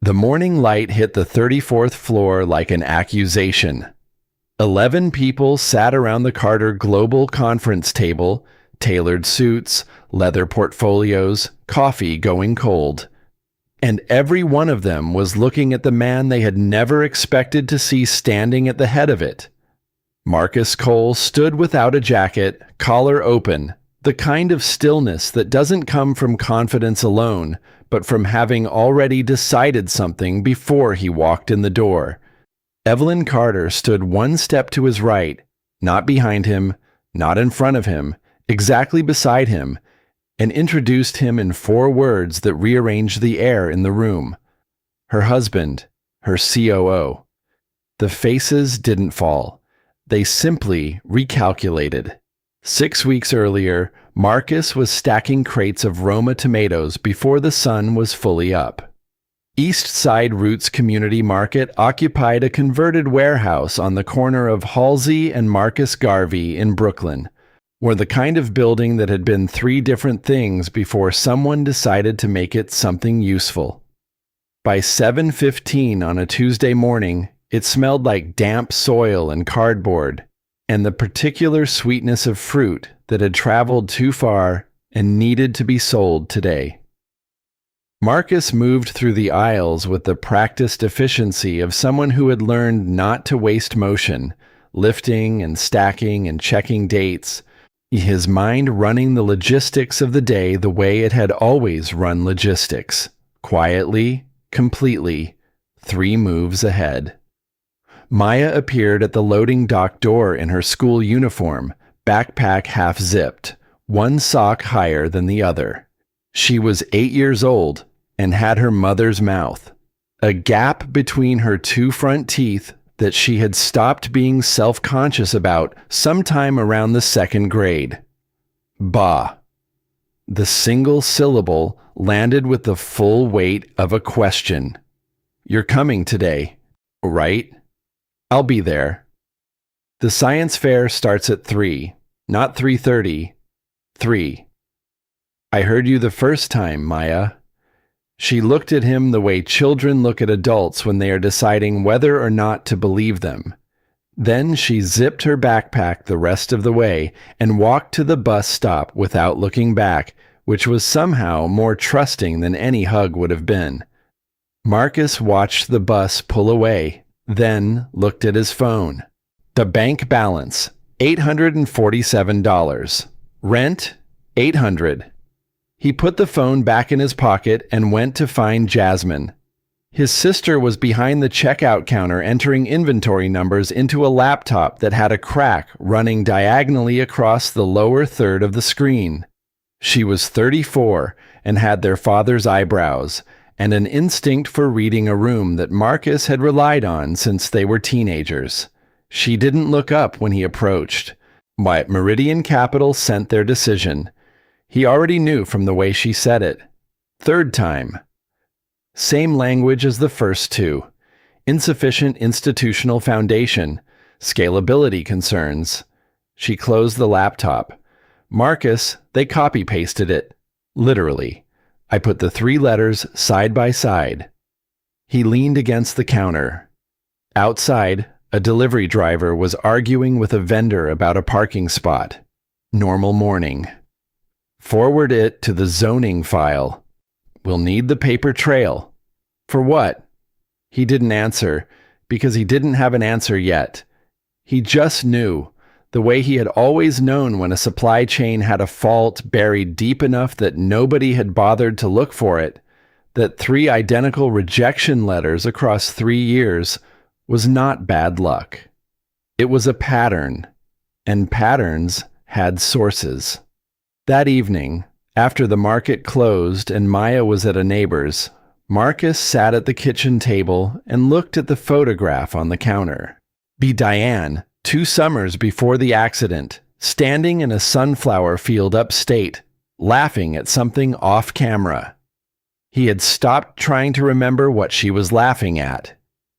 The morning light hit the 34th floor like an accusation. 11 people sat around the Carter Global Conference table, tailored suits, leather portfolios, coffee going cold. And every one of them was looking at the man they had never expected to see standing at the head of it. Marcus Cole stood without a jacket, collar open, the kind of stillness that doesn't come from confidence alone, but from having already decided something before he walked in the door. Evelyn Carter stood one step to his right, not behind him, not in front of him, exactly beside him, and introduced him in 4 words that rearranged the air in the room. Her husband, her COO. The faces didn't fall. They simply recalculated. 6 weeks earlier, Marcus was stacking crates of Roma tomatoes before the sun was fully up. East Side Roots Community Market occupied a converted warehouse on the corner of Halsey and Marcus Garvey in Brooklyn, or the kind of building that had been 3 different things before someone decided to make it something useful. By 7:15 on a Tuesday morning, it smelled like damp soil and cardboard, and the particular sweetness of fruit that had traveled too far and needed to be sold today. Marcus moved through the aisles with the practiced efficiency of someone who had learned not to waste motion, lifting and stacking and checking dates, his mind running the logistics of the day the way it had always run logistics, quietly, completely, 3 moves ahead. Maya appeared at the loading dock door in her school uniform, backpack half zipped, 1 sock higher than the other. She was 8 years old and had her mother's mouth, a gap between her 2 front teeth that she had stopped being self-conscious about sometime around the 2nd grade. Bah. The single syllable landed with the full weight of a question. You're coming today, right? I'll be there. The science fair starts at 3, not 3:30, 3. I heard you the first time, Maya. She looked at him the way children look at adults when they are deciding whether or not to believe them. Then she zipped her backpack the rest of the way and walked to the bus stop without looking back, which was somehow more trusting than any hug would have been. Marcus watched the bus pull away, then looked at his phone. The bank balance, $847. Rent, $800. He put the phone back in his pocket and went to find Jasmine. His sister was behind the checkout counter entering inventory numbers into a laptop that had a crack running diagonally across the lower third of the screen. She was 34 and had their father's eyebrows, and an instinct for reading a room that Marcus had relied on since they were teenagers. She didn't look up when he approached. Meridian Capital sent their decision. He already knew from the way she said it. 3rd time. Same language as the first 2. Insufficient institutional foundation. Scalability concerns. She closed the laptop. Marcus, they copy-pasted it. Literally. I put the 3 letters side by side. He leaned against the counter. Outside, a delivery driver was arguing with a vendor about a parking spot. Normal morning. Forward it to the zoning file. We'll need the paper trail. For what? He didn't answer, because he didn't have an answer yet. He just knew, the way he had always known when a supply chain had a fault buried deep enough that nobody had bothered to look for it, that 3 identical rejection letters across 3 years was not bad luck. It was a pattern, and patterns had sources. That evening, after the market closed and Maya was at a neighbor's, Marcus sat at the kitchen table and looked at the photograph on the counter. Be Diane, 2 summers before the accident, standing in a sunflower field upstate, laughing at something off camera. He had stopped trying to remember what she was laughing at.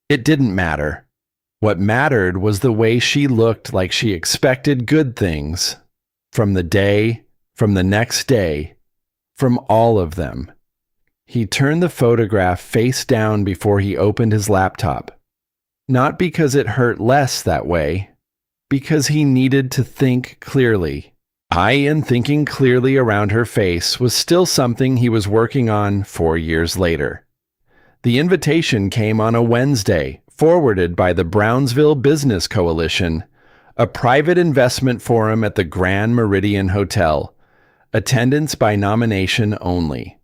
It didn't matter. What mattered was the way she looked like she expected good things. From the day, from the next day, from all of them. He turned the photograph face down before he opened his laptop. Not because it hurt less that way, because he needed to think clearly. And thinking clearly around her face was still something he was working on 4 years later. The invitation came on a Wednesday, forwarded by the Brownsville Business Coalition, a private investment forum at the Grand Meridian Hotel. Attendance by nomination only.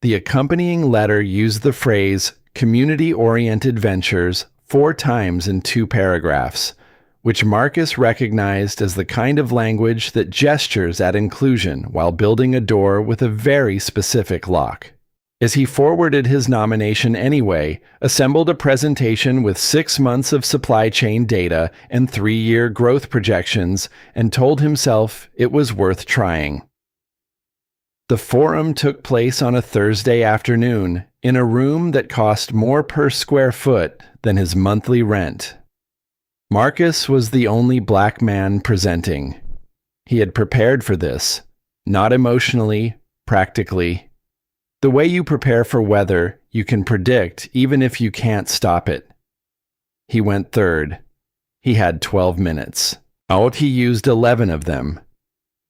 The accompanying letter used the phrase community-oriented ventures 4 times in 2 paragraphs, which Marcus recognized as the kind of language that gestures at inclusion while building a door with a very specific lock. As he forwarded his nomination anyway, assembled a presentation with 6 months of supply chain data and 3-year growth projections, and told himself it was worth trying. The forum took place on a Thursday afternoon in a room that cost more per square foot than his monthly rent. Marcus was the only black man presenting. He had prepared for this, not emotionally, practically. The way you prepare for weather, you can predict even if you can't stop it. He went third. He had 12 minutes. He used 11 of them.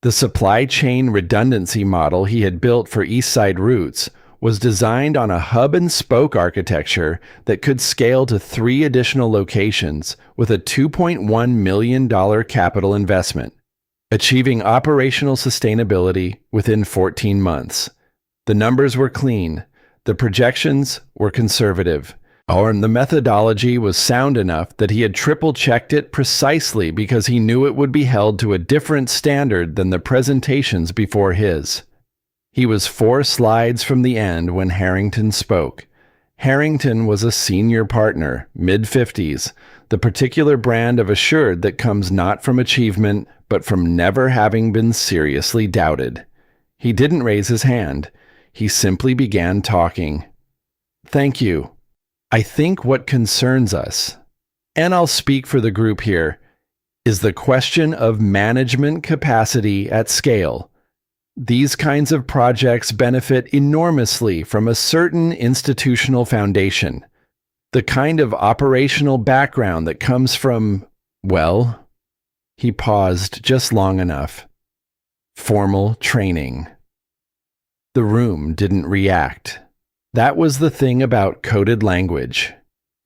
The supply chain redundancy model he had built for East Side routes was designed on a hub-and-spoke architecture that could scale to 3 additional locations with a $2.1 million capital investment, achieving operational sustainability within 14 months. The numbers were clean, the projections were conservative, and the methodology was sound enough that he had triple-checked it precisely because he knew it would be held to a different standard than the presentations before his. He was 4 slides from the end when Harrington spoke. Harrington was a senior partner, mid-50s, the particular brand of assured that comes not from achievement, but from never having been seriously doubted. He didn't raise his hand. He simply began talking. Thank you. I think what concerns us, and I'll speak for the group here, is the question of management capacity at scale. These kinds of projects benefit enormously from a certain institutional foundation, the kind of operational background that comes from, well, he paused just long enough, formal training. The room didn't react. That was the thing about coded language.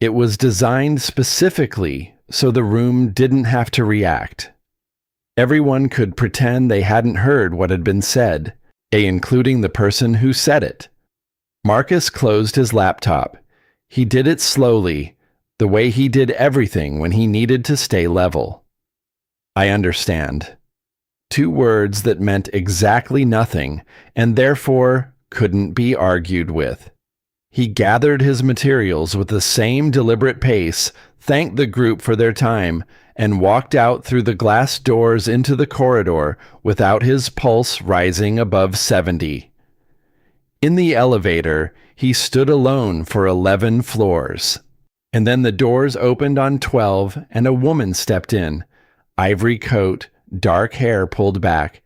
It was designed specifically so the room didn't have to react. Everyone could pretend they hadn't heard what had been said, including the person who said it. Marcus closed his laptop. He did it slowly, the way he did everything when he needed to stay level. I understand. 2 words that meant exactly nothing, and therefore couldn't be argued with. He gathered his materials with the same deliberate pace, thanked the group for their time, and walked out through the glass doors into the corridor without his pulse rising above 70. In the elevator, he stood alone for 11 floors. And then the doors opened on 12 and a woman stepped in, ivory coat, dark hair pulled back,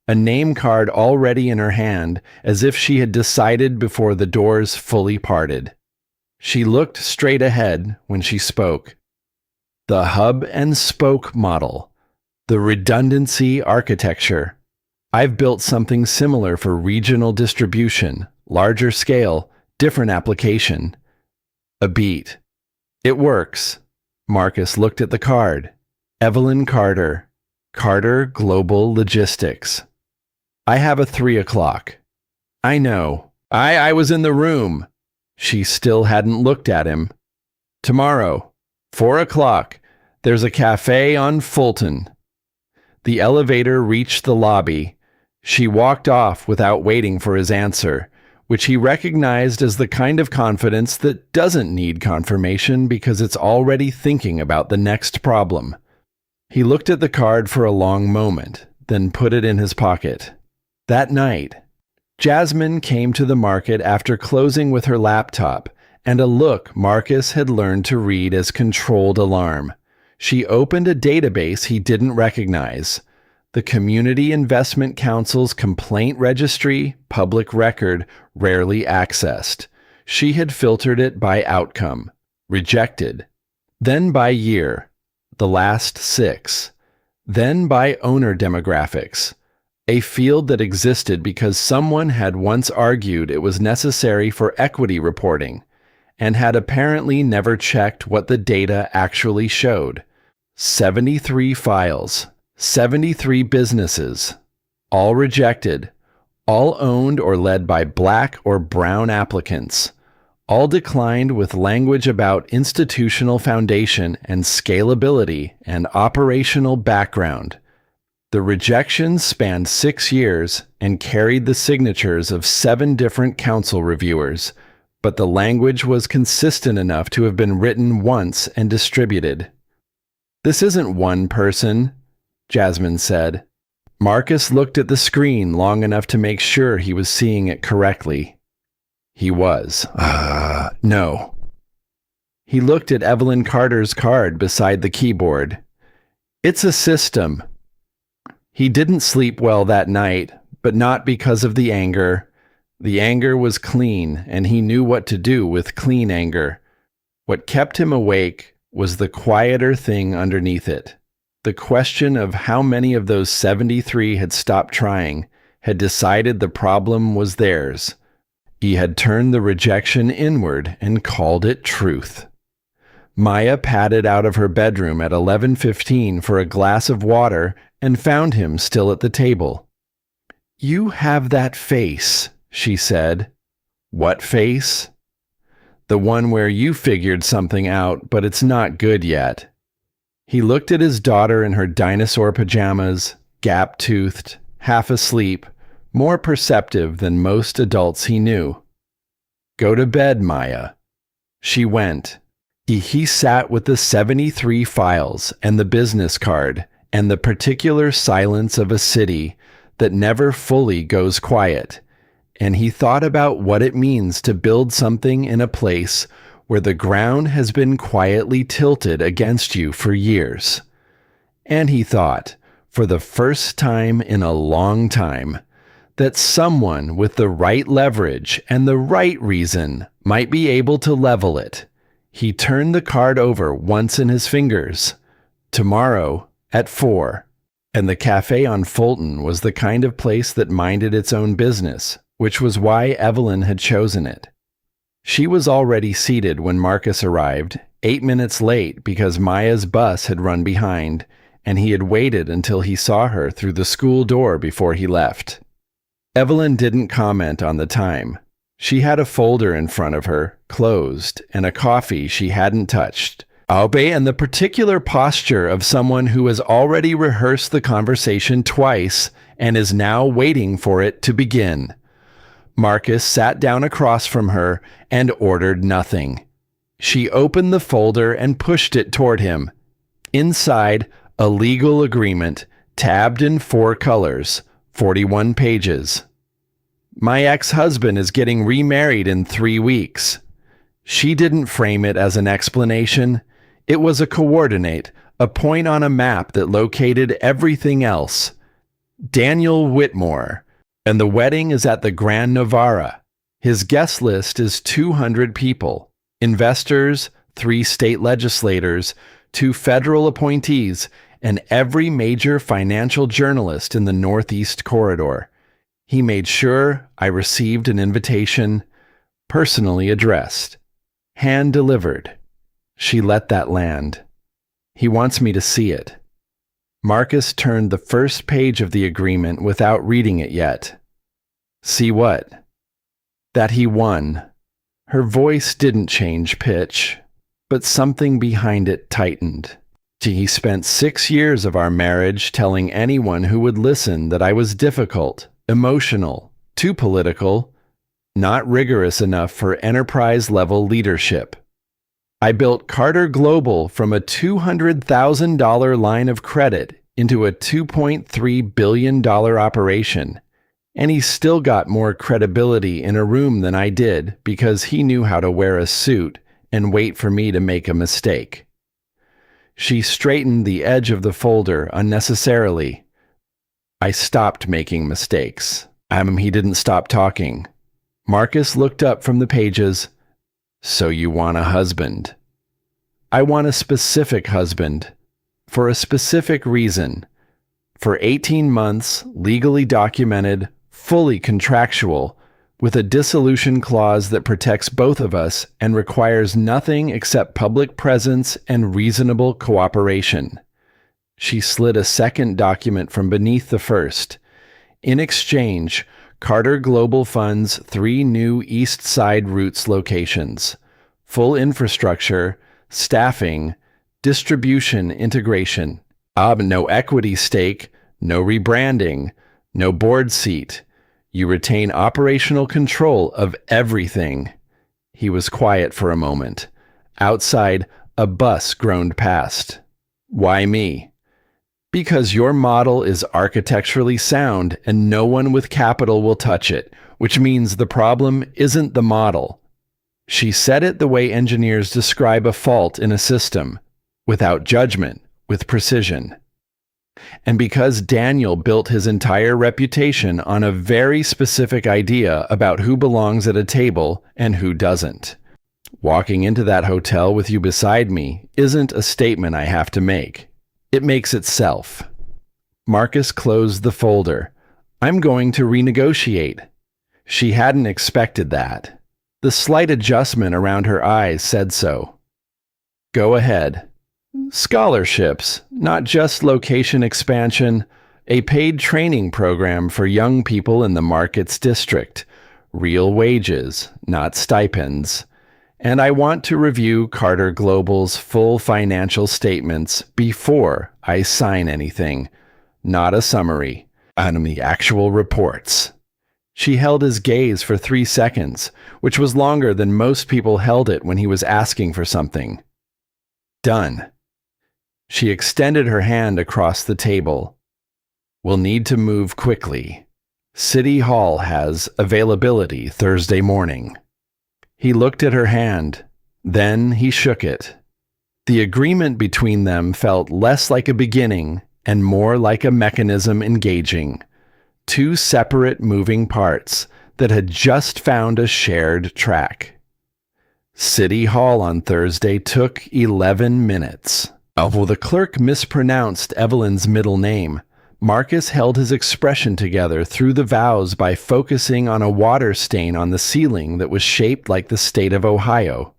a name card already in her hand, as if she had decided before the doors fully parted. She looked straight ahead when she spoke. The hub and spoke model, the redundancy architecture. I've built something similar for regional distribution, larger scale, different application. A beat. It works. Marcus looked at the card. Evelyn Carter, Carter Global Logistics. I have a 3 o'clock. I know. I was in the room. She still hadn't looked at him. Tomorrow, 4 o'clock. There's a cafe on Fulton. The elevator reached the lobby. She walked off without waiting for his answer, which he recognized as the kind of confidence that doesn't need confirmation because it's already thinking about the next problem. He looked at the card for a long moment, then put it in his pocket. That night, Jasmine came to the market after closing with her laptop, and a look Marcus had learned to read as controlled alarm. She opened a database he didn't recognize. The Community Investment Council's complaint registry, public record, rarely accessed. She had filtered it by outcome, rejected, then by year, the last 6, then by owner demographics, a field that existed because someone had once argued it was necessary for equity reporting, and had apparently never checked what the data actually showed. 73 files, 73 businesses, all rejected, all owned or led by Black or brown applicants, all declined with language about institutional foundation and scalability and operational background. The rejections spanned 6 years and carried the signatures of 7 different council reviewers, but the language was consistent enough to have been written once and distributed. "This isn't one person," Jasmine said. Marcus looked at the screen long enough to make sure he was seeing it correctly. He was. No. He looked at Evelyn Carter's card beside the keyboard. "It's a system." He didn't sleep well that night, but not because of the anger. The anger was clean, and he knew what to do with clean anger. What kept him awake was the quieter thing underneath it. The question of how many of those 73 had stopped trying, had decided the problem was theirs. He had turned the rejection inward and called it truth. Maya padded out of her bedroom at 11:15 for a glass of water and found him still at the table. "You have that face," she said. "What face?" "The one where you figured something out, but it's not good yet." He looked at his daughter in her dinosaur pajamas, gap-toothed, half asleep, more perceptive than most adults he knew. "Go to bed, Maya." She went. He sat with the 73 files and the business card and the particular silence of a city that never fully goes quiet, and he thought about what it means to build something in a place where the ground has been quietly tilted against you for years. And he thought, for the first time in a long time, that someone with the right leverage and the right reason might be able to level it. He turned the card over once in his fingers. Tomorrow at 4. And the cafe on Fulton was the kind of place that minded its own business, which was why Evelyn had chosen it. She was already seated when Marcus arrived, 8 minutes late because Maya's bus had run behind, and he had waited until he saw her through the school door before he left. Evelyn didn't comment on the time. She had a folder in front of her, closed, and a coffee she hadn't touched. And the particular posture of someone who has already rehearsed the conversation twice and is now waiting for it to begin. Marcus sat down across from her and ordered nothing. She opened the folder and pushed it toward him. Inside, a legal agreement, tabbed in 4 colors, 41 pages. "My ex-husband is getting remarried in 3 weeks." She didn't frame it as an explanation. It was a coordinate, a point on a map that located everything else. Daniel Whitmore, and the wedding is at the Grand Navara. His guest list is 200 people, investors, 3 state legislators, 2 federal appointees, and every major financial journalist in the Northeast Corridor. He made sure I received an invitation, personally addressed, hand-delivered. She let that land. He wants me to see it. Marcus turned the first page of the agreement without reading it yet. See what? That he won. Her voice didn't change pitch, but something behind it tightened. He spent 6 years of our marriage telling anyone who would listen that I was difficult, emotional, too political, not rigorous enough for enterprise-level leadership. I built Carter Global from a $200,000 line of credit into a $2.3 billion operation, and he still got more credibility in a room than I did because he knew how to wear a suit and wait for me to make a mistake. She straightened the edge of the folder unnecessarily. I stopped making mistakes. He didn't stop talking. Marcus looked up from the pages. So you want a husband? I want a specific husband. For a specific reason. For 18 months, legally documented, fully contractual, with a dissolution clause that protects both of us and requires nothing except public presence and reasonable cooperation. She slid a second document from beneath the first. In exchange, Carter Global funds 3 new East Side Roots locations. Full infrastructure, staffing, distribution integration. No equity stake, no rebranding, no board seat. You retain operational control of everything. He was quiet for a moment. Outside, a bus groaned past. Why me? Because your model is architecturally sound and no one with capital will touch it, which means the problem isn't the model. She said it the way engineers describe a fault in a system, without judgment, with precision. And because Daniel built his entire reputation on a very specific idea about who belongs at a table and who doesn't. Walking into that hotel with you beside me isn't a statement I have to make. It makes itself. Marcus closed the folder. I'm going to renegotiate. She hadn't expected that. The slight adjustment around her eyes said so. Go ahead. Scholarships, not just location expansion, a paid training program for young people in the market's district, real wages, not stipends. And I want to review Carter Global's full financial statements before I sign anything, not a summary, on the actual reports. She held his gaze for 3 seconds, which was longer than most people held it when he was asking for something. Done. She extended her hand across the table. We'll need to move quickly. City Hall has availability Thursday morning. He looked at her hand. Then he shook it. The agreement between them felt less like a beginning and more like a mechanism engaging. 2 separate moving parts that had just found a shared track. City Hall on Thursday took 11 minutes. Although the clerk mispronounced Evelyn's middle name, Marcus held his expression together through the vows by focusing on a water stain on the ceiling that was shaped like the state of Ohio.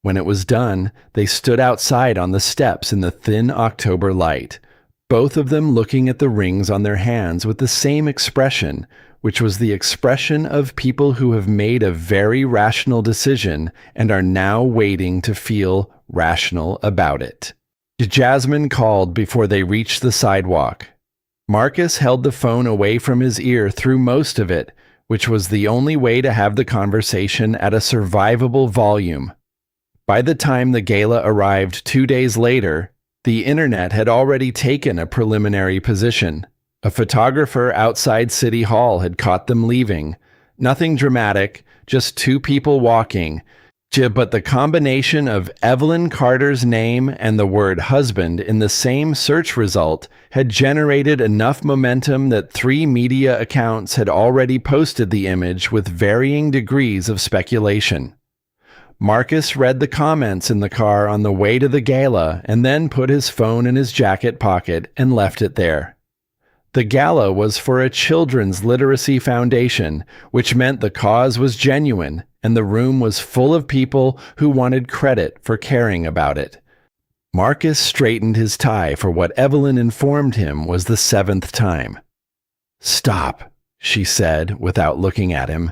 When it was done, they stood outside on the steps in the thin October light, both of them looking at the rings on their hands with the same expression, which was the expression of people who have made a very rational decision and are now waiting to feel rational about it. Jasmine called before they reached the sidewalk. Marcus held the phone away from his ear through most of it, which was the only way to have the conversation at a survivable volume. By the time the gala arrived 2 days later, the internet had already taken a preliminary position. A photographer outside City Hall had caught them leaving. Nothing dramatic, just 2 people walking. But the combination of Evelyn Carter's name and the word husband in the same search result had generated enough momentum that 3 media accounts had already posted the image with varying degrees of speculation. Marcus read the comments in the car on the way to the gala and then put his phone in his jacket pocket and left it there. The gala was for a children's literacy foundation, which meant the cause was genuine and the room was full of people who wanted credit for caring about it. Marcus straightened his tie for what Evelyn informed him was the 7th time. Stop, she said without looking at him.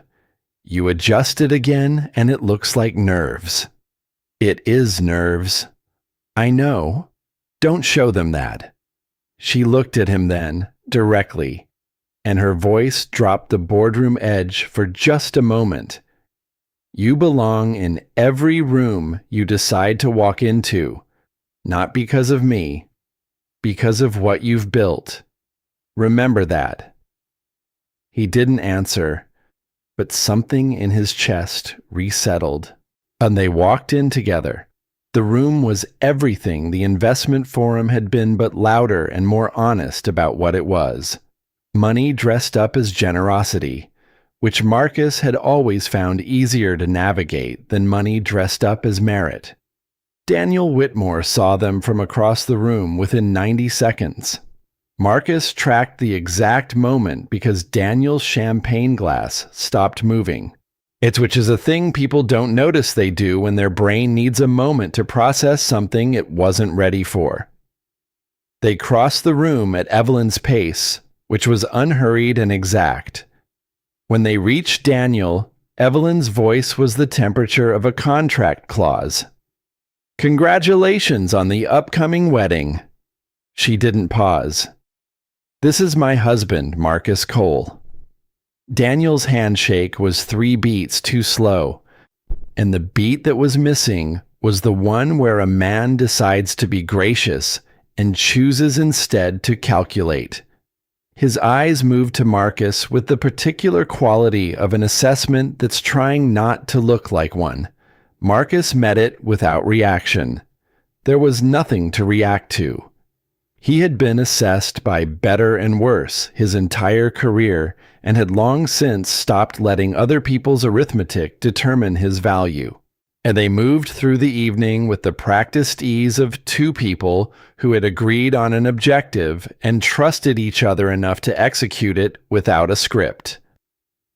You adjust it again and it looks like nerves. It is nerves. I know. Don't show them that. She looked at him then, directly, and her voice dropped the boardroom edge for just a moment. You belong in every room you decide to walk into, not because of me, because of what you've built. Remember that. He didn't answer, but something in his chest resettled, and they walked in together. The room was everything the investment forum had been, but louder and more honest about what it was. Money dressed up as generosity, which Marcus had always found easier to navigate than money dressed up as merit. Daniel Whitmore saw them from across the room within 90 seconds. Marcus tracked the exact moment because Daniel's champagne glass stopped moving. Which is a thing people don't notice they do when their brain needs a moment to process something it wasn't ready for. They crossed the room at Evelyn's pace, which was unhurried and exact. When they reached Daniel, Evelyn's voice was the temperature of a contract clause. "Congratulations on the upcoming wedding." She didn't pause. "This is my husband, Marcus Cole." Daniel's handshake was 3 beats too slow, and the beat that was missing was the one where a man decides to be gracious and chooses instead to calculate. His eyes moved to Marcus with the particular quality of an assessment that's trying not to look like one. Marcus met it without reaction. There was nothing to react to. He had been assessed by better and worse his entire career and had long since stopped letting other people's arithmetic determine his value. And they moved through the evening with the practiced ease of 2 people who had agreed on an objective and trusted each other enough to execute it without a script.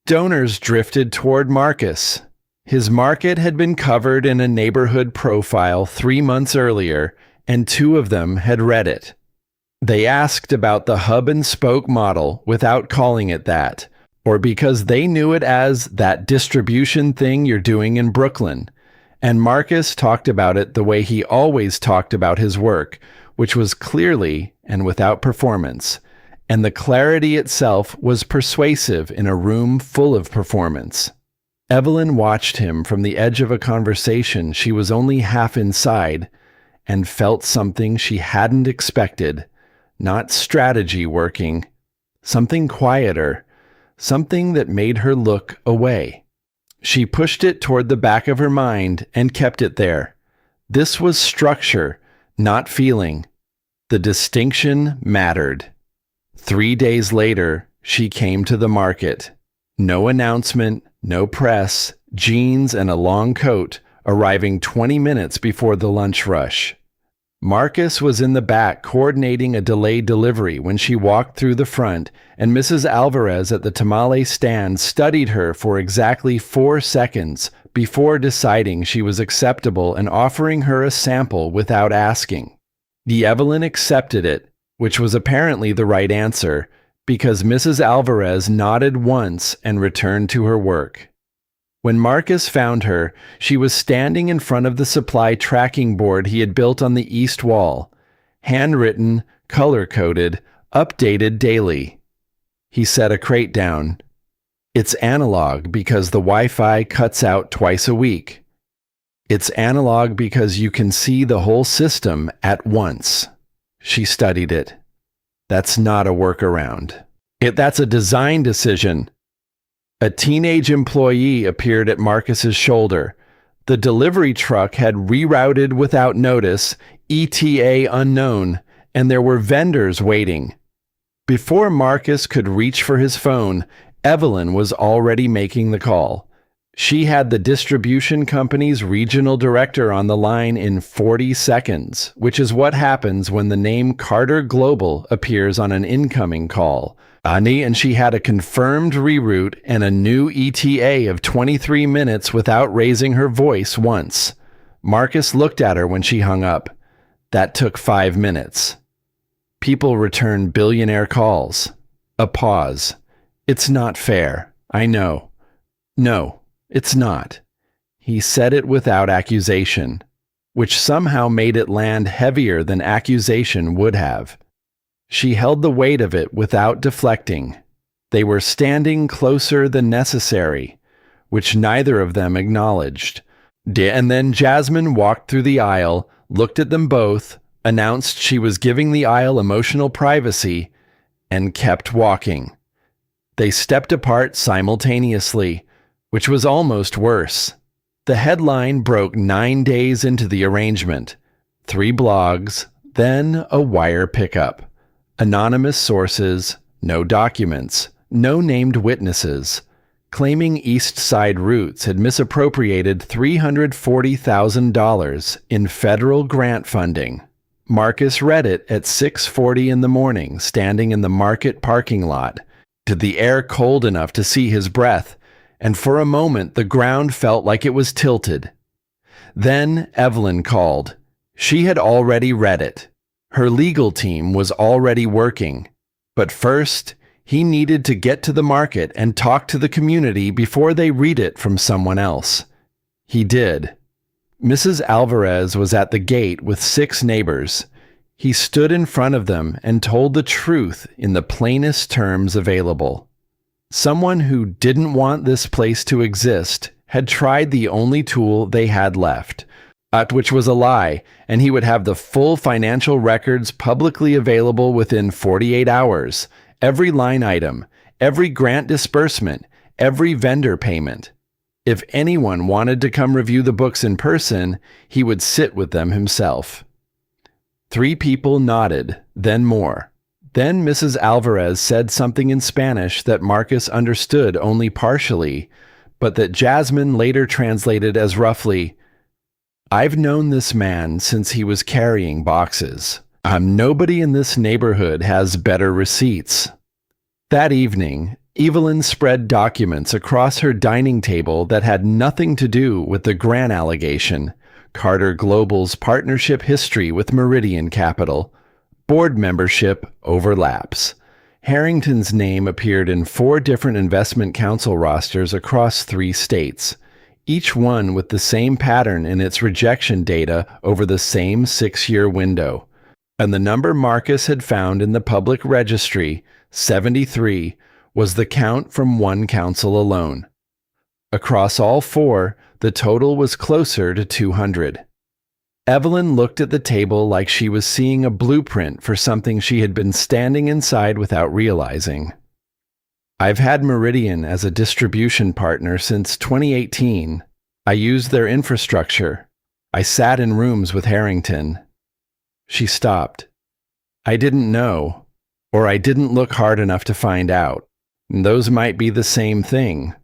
Donors drifted toward Marcus. His market had been covered in a neighborhood profile 3 months earlier, and 2 of them had read it. They asked about the hub and spoke model without calling it that, or because they knew it as that distribution thing you're doing in Brooklyn. And Marcus talked about it the way he always talked about his work, which was clearly and without performance. And the clarity itself was persuasive in a room full of performance. Evelyn watched him from the edge of a conversation she was only half inside and felt something she hadn't expected. Not strategy working, something quieter, something that made her look away. She pushed it toward the back of her mind and kept it there. This was structure, not feeling. The distinction mattered. 3 days later, she came to the market. No announcement, no press, jeans and a long coat, arriving 20 minutes before the lunch rush. Marcus was in the back coordinating a delayed delivery when she walked through the front, and Mrs. Alvarez at the tamale stand studied her for exactly 4 seconds before deciding she was acceptable and offering her a sample without asking. Evelyn accepted it, which was apparently the right answer, because Mrs. Alvarez nodded once and returned to her work. When Marcus found her, she was standing in front of the supply tracking board he had built on the east wall. Handwritten, color-coded, updated daily. He set a crate down. "It's analog because the Wi-Fi cuts out twice a week. It's analog because you can see the whole system at once." She studied it. "That's not a workaround. That's a design decision." A teenage employee appeared at Marcus's shoulder. The delivery truck had rerouted without notice, ETA unknown, and there were vendors waiting. Before Marcus could reach for his phone, Evelyn was already making the call. She had the distribution company's regional director on the line in 40 seconds, which is what happens when the name Carter Global appears on an incoming call. And she had a confirmed reroute and a new ETA of 23 minutes without raising her voice once. Marcus looked at her when she hung up. That took 5 minutes. People return billionaire calls. A pause. "It's not fair. I know." "No, it's not." He said it without accusation, which somehow made it land heavier than accusation would have. She held the weight of it without deflecting. They were standing closer than necessary, which neither of them acknowledged. And then Jasmine walked through the aisle, looked at them both, announced she was giving the aisle emotional privacy, and kept walking. They stepped apart simultaneously, which was almost worse. The headline broke 9 days into the arrangement. 3 blogs, then a wire pickup. Anonymous sources, No documents, no named witnesses, claiming East Side Roots had misappropriated $340,000 in federal grant funding. Marcus read it at 6:40 in the morning, standing in the market parking lot, to the air cold enough to see his breath, and for a moment the ground felt like it was tilted. Then Evelyn called. She had already read it. Her legal team was already working. But first, he needed to get to the market and talk to the community before they read it from someone else. He did. Mrs. Alvarez was at the gate with 6 neighbors. He stood in front of them and told the truth in the plainest terms available. Someone who didn't want this place to exist had tried the only tool they had left, which was a lie, and he would have the full financial records publicly available within 48 hours, every line item, every grant disbursement, every vendor payment. If anyone wanted to come review the books in person, he would sit with them himself. 3 people nodded, then more. Then Mrs. Alvarez said something in Spanish that Marcus understood only partially, but that Jasmine later translated as roughly, "I've known this man since he was carrying boxes. Nobody in this neighborhood has better receipts." That evening, Evelyn spread documents across her dining table that had nothing to do with the grant allegation, Carter Global's partnership history with Meridian Capital, board membership overlaps. Harrington's name appeared in 4 different investment council rosters across 3 states, each one with the same pattern in its rejection data over the same 6-year window. And the number Marcus had found in the public registry, 73, was the count from one council alone. Across all 4, the total was closer to 200. Evelyn looked at the table like she was seeing a blueprint for something she had been standing inside without realizing. "I've had Meridian as a distribution partner since 2018. I used their infrastructure. I sat in rooms with Harrington." She stopped. "I didn't know, or I didn't look hard enough to find out. Those might be the same thing."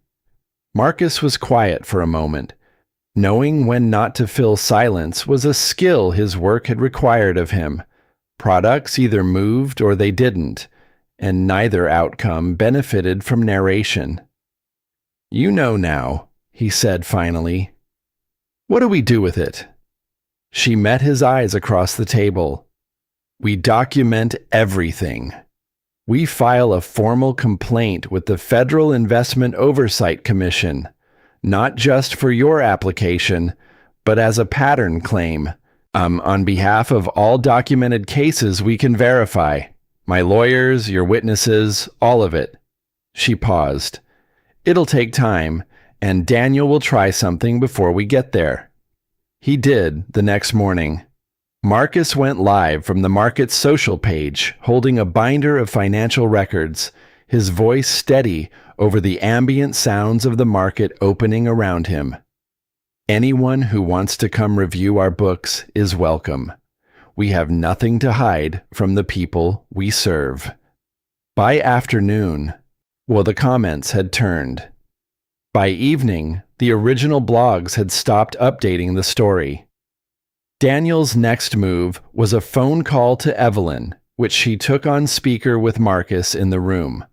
Marcus was quiet for a moment. Knowing when not to fill silence was a skill his work had required of him. Products either moved or they didn't, and neither outcome benefited from narration. "You know now," he said finally. "What do we do with it?" She met his eyes across the table. "We document everything. We file a formal complaint with the Federal Investment Oversight Commission, not just for your application, but as a pattern claim, on behalf of all documented cases we can verify. My lawyers, your witnesses, all of it." She paused. "It'll take time, and Daniel will try something before we get there." He did the next morning. Marcus went live from the market's social page, holding a binder of financial records, his voice steady over the ambient sounds of the market opening around him. "Anyone who wants to come review our books is welcome. We have nothing to hide from the people we serve." By afternoon, the comments had turned. By evening, the original blogs had stopped updating the story. Daniel's next move was a phone call to Evelyn, which she took on speaker with Marcus in the room.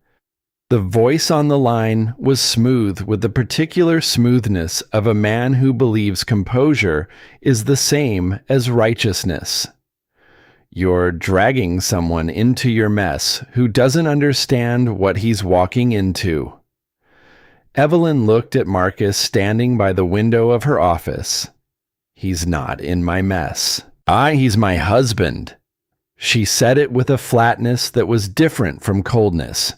The voice on the line was smooth with the particular smoothness of a man who believes composure is the same as righteousness. "You're dragging someone into your mess who doesn't understand what he's walking into." Evelyn looked at Marcus standing by the window of her office. "He's not in my mess. He's my husband." She said it with a flatness that was different from coldness.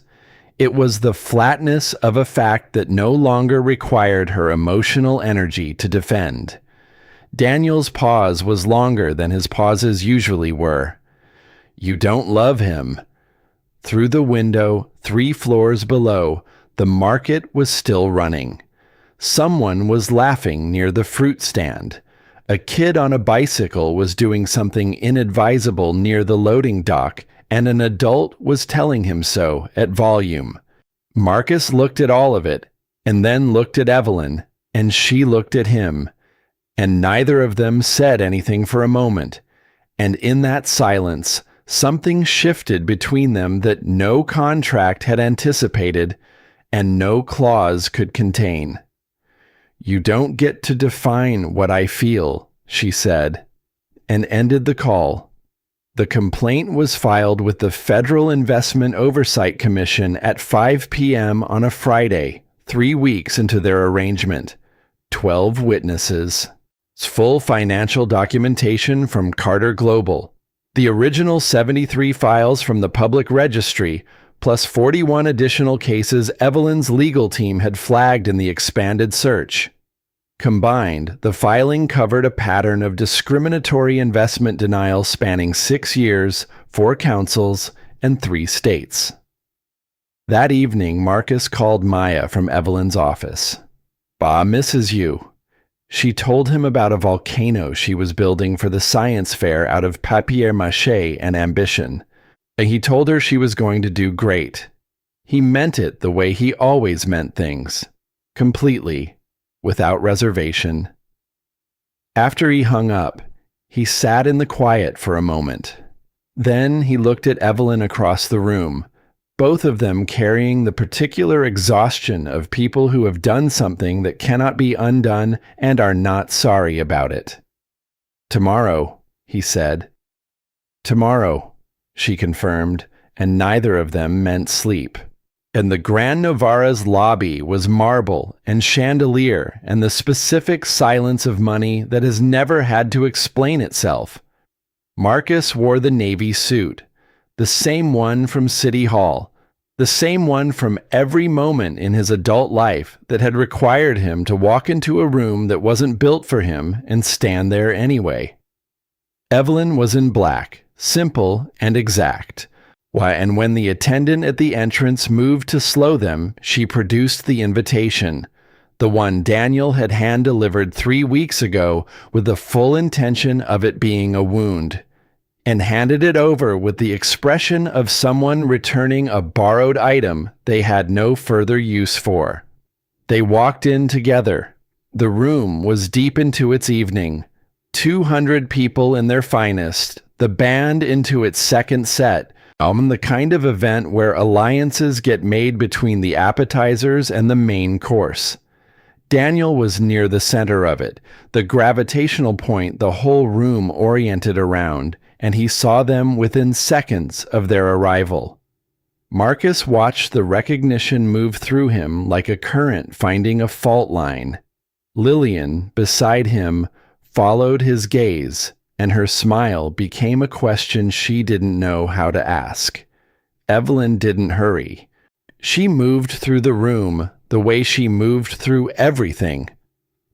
It was the flatness of a fact that no longer required her emotional energy to defend. Daniel's pause was longer than his pauses usually were. "You don't love him." Through the window, 3 floors below, the market was still running. Someone was laughing near the fruit stand. A kid on a bicycle was doing something inadvisable near the loading dock, and an adult was telling him so at volume. Marcus looked at all of it, and then looked at Evelyn, and she looked at him, and neither of them said anything for a moment, and in that silence, something shifted between them that no contract had anticipated, and no clause could contain. "You don't get to define what I feel," she said, and ended the call. The complaint was filed with the Federal Investment Oversight Commission at 5 p.m. on a Friday, 3 weeks into their arrangement. 12 witnesses. Full financial documentation from Carter Global. The original 73 files from the public registry, plus 41 additional cases Evelyn's legal team had flagged in the expanded search. Combined, the filing covered a pattern of discriminatory investment denial spanning 6 years, 4 councils, and 3 states. That evening, Marcus called Maya from Evelyn's office. "Ba misses you." She told him about a volcano she was building for the science fair out of papier-mâché and ambition, and he told her she was going to do great. He meant it the way he always meant things, completely, without reservation. After he hung up, he sat in the quiet for a moment. Then he looked at Evelyn across the room, both of them carrying the particular exhaustion of people who have done something that cannot be undone and are not sorry about it. "Tomorrow," he said. "Tomorrow," she confirmed, and neither of them meant sleep. And the Grand Novara's lobby was marble and chandelier and the specific silence of money that has never had to explain itself. Marcus wore the navy suit, the same one from City Hall, the same one from every moment in his adult life that had required him to walk into a room that wasn't built for him and stand there anyway. Evelyn was in black, simple and exact. And when the attendant at the entrance moved to slow them, she produced the invitation, the one Daniel had hand-delivered 3 weeks ago with the full intention of it being a wound, and handed it over with the expression of someone returning a borrowed item they had no further use for. They walked in together. The room was deep into its evening. 200 people in their finest, the band into its second set, the kind of event where alliances get made between the appetizers and the main course. Daniel was near the center of it, the gravitational point the whole room oriented around, and he saw them within seconds of their arrival. Marcus watched the recognition move through him like a current finding a fault line. Lillian, beside him, followed his gaze, and her smile became a question she didn't know how to ask. Evelyn didn't hurry. She moved through the room the way she moved through everything,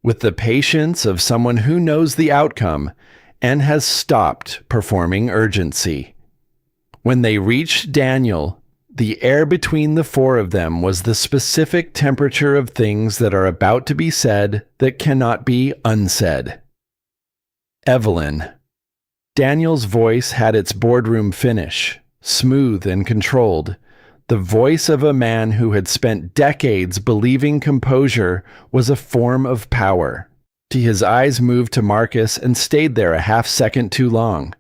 with the patience of someone who knows the outcome and has stopped performing urgency. When they reached Daniel, the air between the 4 of them was the specific temperature of things that are about to be said that cannot be unsaid. "Evelyn." Daniel's voice had its boardroom finish, smooth and controlled, the voice of a man who had spent decades believing composure was a form of power. His eyes moved to Marcus and stayed there a half-second too long.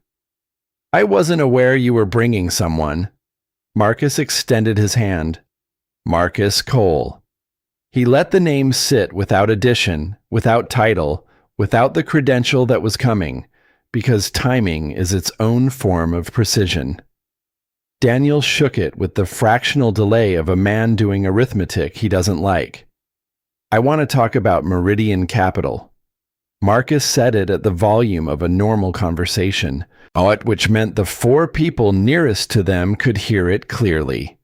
"I wasn't aware you were bringing someone." Marcus extended his hand. "Marcus Cole." He let the name sit without addition, without title, without the credential that was coming, because timing is its own form of precision. Daniel shook it with the fractional delay of a man doing arithmetic he doesn't like. "I want to talk about Meridian Capital." Marcus said it at the volume of a normal conversation, which meant the 4 people nearest to them could hear it clearly.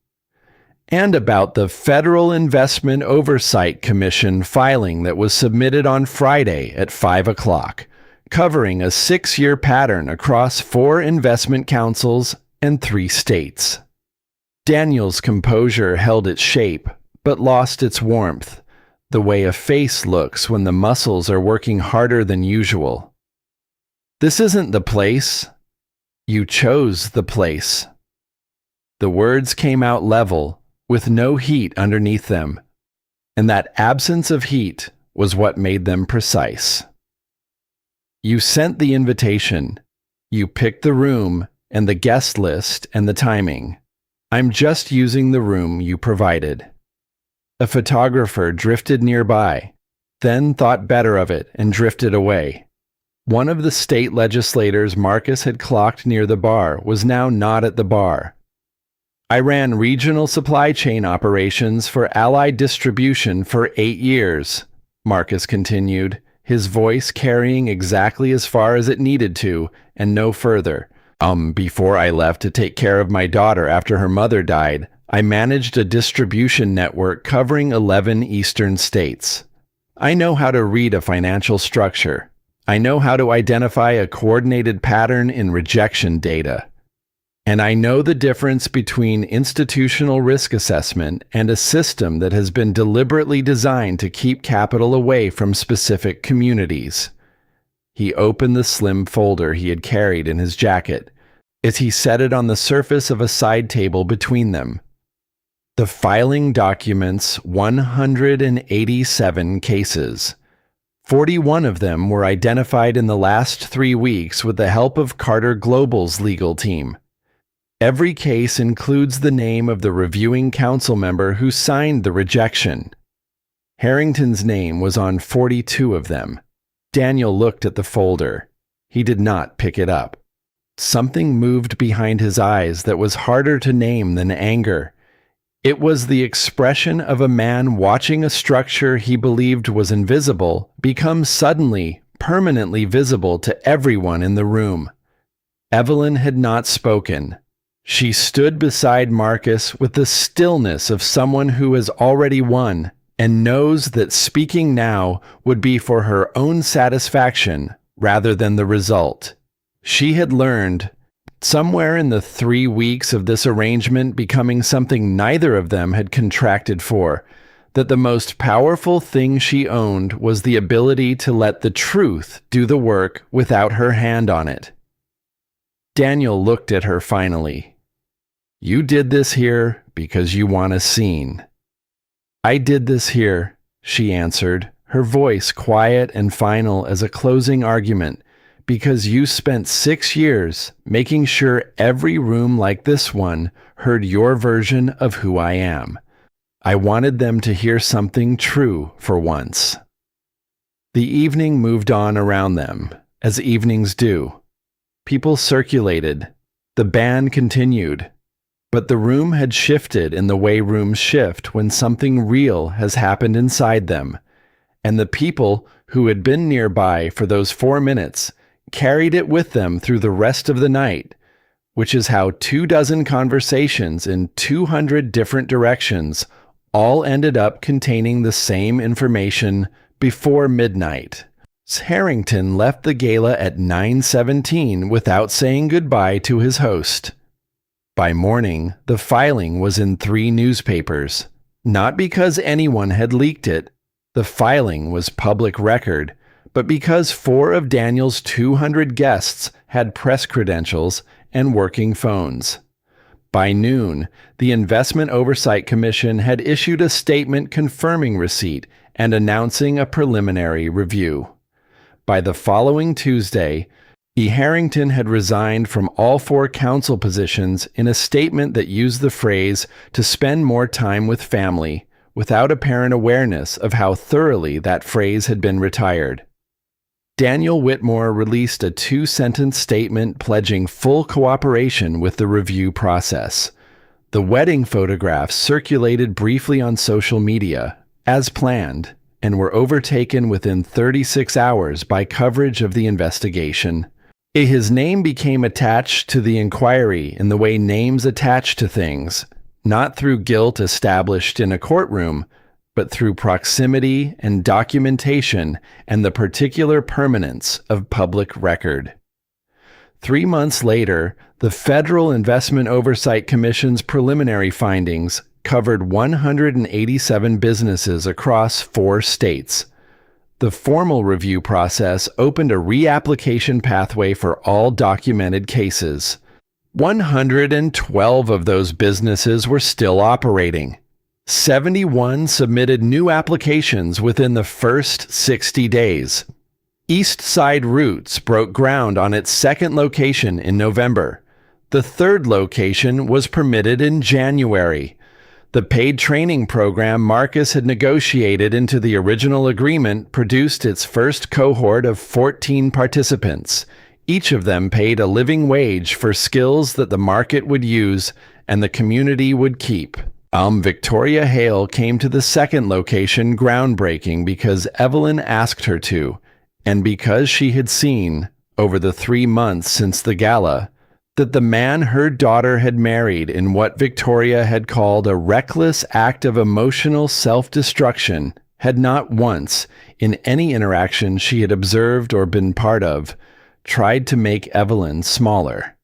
"And about the Federal Investment Oversight Commission filing that was submitted on Friday at 5 o'clock, covering a 6-year pattern across 4 investment councils and 3 states." Daniel's composure held its shape, but lost its warmth, the way a face looks when the muscles are working harder than usual. "This isn't the place." "You chose the place." The words came out level, with no heat underneath them. And that absence of heat was what made them precise. You sent the invitation. You picked the room and the guest list and the timing. I'm just using the room you provided. A photographer drifted nearby, then thought better of it and drifted away. One of the state legislators Marcus had clocked near the bar was now not at the bar. I ran regional supply chain operations for Allied Distribution for 8 years, Marcus continued, his voice carrying exactly as far as it needed to, and no further. Before I left to take care of my daughter after her mother died, I managed a distribution network covering 11 eastern states. I know how to read a financial structure. I know how to identify a coordinated pattern in rejection data. And I know the difference between institutional risk assessment and a system that has been deliberately designed to keep capital away from specific communities. He opened the slim folder he had carried in his jacket as he set it on the surface of a side table between them. The filing documents 187 cases. 41 of them were identified in the last 3 weeks with the help of Carter Global's legal team. Every case includes the name of the reviewing council member who signed the rejection. Harrington's name was on 42 of them. Daniel looked at the folder. He did not pick it up. Something moved behind his eyes that was harder to name than anger. It was the expression of a man watching a structure he believed was invisible become suddenly, permanently visible to everyone in the room. Evelyn had not spoken. She stood beside Marcus with the stillness of someone who has already won and knows that speaking now would be for her own satisfaction rather than the result. She had learned, somewhere in the 3 weeks of this arrangement becoming something neither of them had contracted for, that the most powerful thing she owned was the ability to let the truth do the work without her hand on it. Daniel looked at her finally. You did this here because you want a scene. I did this here, she answered, her voice quiet and final as a closing argument, because you spent 6 years making sure every room like this one heard your version of who I am. I wanted them to hear something true for once. The evening moved on around them, as evenings do. People circulated. The band continued. But the room had shifted in the way rooms shift when something real has happened inside them, and the people who had been nearby for those 4 minutes carried it with them through the rest of the night, which is how 24 conversations in 200 different directions all ended up containing the same information before midnight. Harrington left the gala at 9:17 without saying goodbye to his host. By morning, the filing was in 3 newspapers. Not because anyone had leaked it, the filing was public record, but because 4 of Daniel's 200 guests had press credentials and working phones. By noon, the Investment Oversight Commission had issued a statement confirming receipt and announcing a preliminary review. By the following Tuesday, E. Harrington had resigned from all 4 council positions in a statement that used the phrase to spend more time with family, without apparent awareness of how thoroughly that phrase had been retired. Daniel Whitmore released a 2-sentence statement pledging full cooperation with the review process. The wedding photographs circulated briefly on social media, as planned, and were overtaken within 36 hours by coverage of the investigation. His name became attached to the inquiry in the way names attach to things, not through guilt established in a courtroom, but through proximity and documentation and the particular permanence of public record. 3 months later, the Federal Investment Oversight Commission's preliminary findings covered 187 businesses across 4 states. The formal review process opened a reapplication pathway for all documented cases. 112 of those businesses were still operating. 71 submitted new applications within the first 60 days. East Side Roots broke ground on its second location in November. The third location was permitted in January. The paid training program Marcus had negotiated into the original agreement produced its first cohort of 14 participants. Each of them paid a living wage for skills that the market would use and the community would keep. Victoria Hale came to the second location groundbreaking because Evelyn asked her to, and because she had seen, over the 3 months since the gala, that the man her daughter had married in what Victoria had called a reckless act of emotional self-destruction had not once, in any interaction she had observed or been part of, tried to make Evelyn smaller.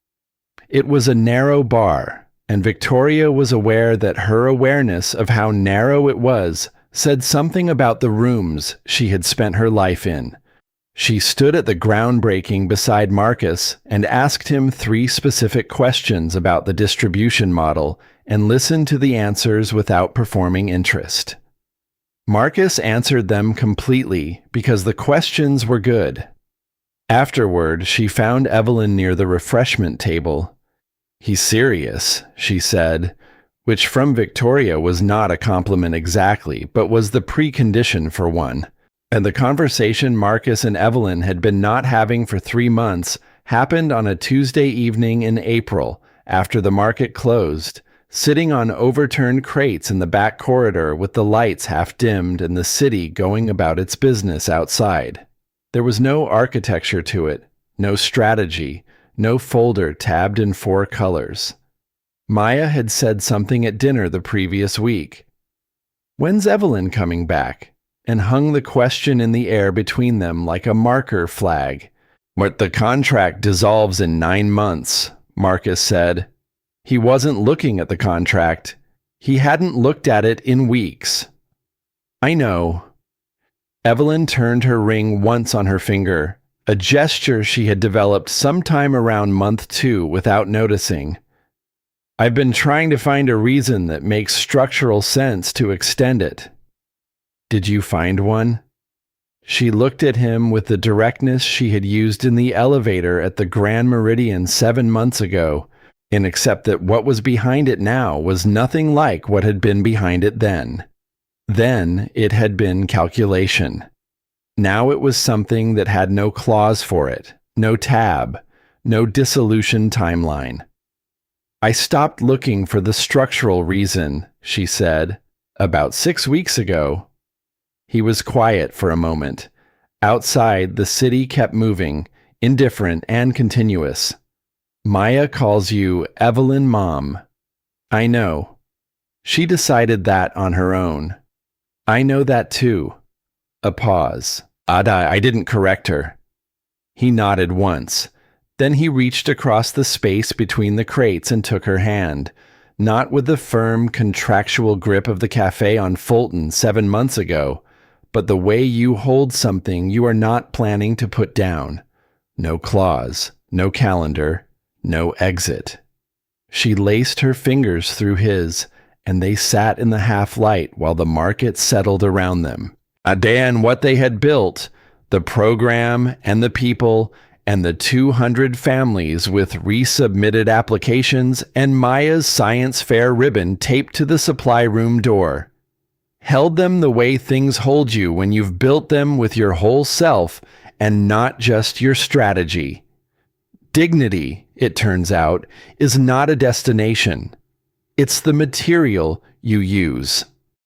It was a narrow bar, and Victoria was aware that her awareness of how narrow it was said something about the rooms she had spent her life in. She stood at the groundbreaking beside Marcus and asked him 3 specific questions about the distribution model and listened to the answers without performing interest. Marcus answered them completely because the questions were good. Afterward, she found Evelyn near the refreshment table. "He's serious," she said, which from Victoria was not a compliment exactly, but was the precondition for one. And the conversation Marcus and Evelyn had been not having for 3 months happened on a Tuesday evening in April, after the market closed, sitting on overturned crates in the back corridor with the lights half dimmed and the city going about its business outside. There was no architecture to it, no strategy, no folder tabbed in 4 colors. Maya had said something at dinner the previous week. "When's Evelyn coming back?" and hung the question in the air between them like a marker flag. "But the contract dissolves in 9 months, Marcus said. He wasn't looking at the contract. He hadn't looked at it in weeks. "I know." Evelyn turned her ring once on her finger, a gesture she had developed sometime around month 2 without noticing. "I've been trying to find a reason that makes structural sense to extend it." "Did you find one?" She looked at him with the directness she had used in the elevator at the Grand Meridian 7 months ago, and except that what was behind it now was nothing like what had been behind it then. Then it had been calculation. Now it was something that had no clause for it, no tab, no dissolution timeline. "I stopped looking for the structural reason," she said, "about 6 weeks ago." He was quiet for a moment. Outside, the city kept moving, indifferent and continuous. "Maya calls you Evelyn Mom." "I know." She decided that on her own. "I know that too." A pause. I didn't correct her." He nodded once. Then he reached across the space between the crates and took her hand, not with the firm, contractual grip of the cafe on Fulton 7 months ago, but the way you hold something you are not planning to put down. No clause, no calendar, no exit. She laced her fingers through his, and they sat in the half-light while the market settled around them. Dan, what they had built, the program and the people and the 200 families with resubmitted applications and Maya's science fair ribbon taped to the supply room door, held them the way things hold you when you've built them with your whole self and not just your strategy. Dignity, it turns out, is not a destination. It's the material you use.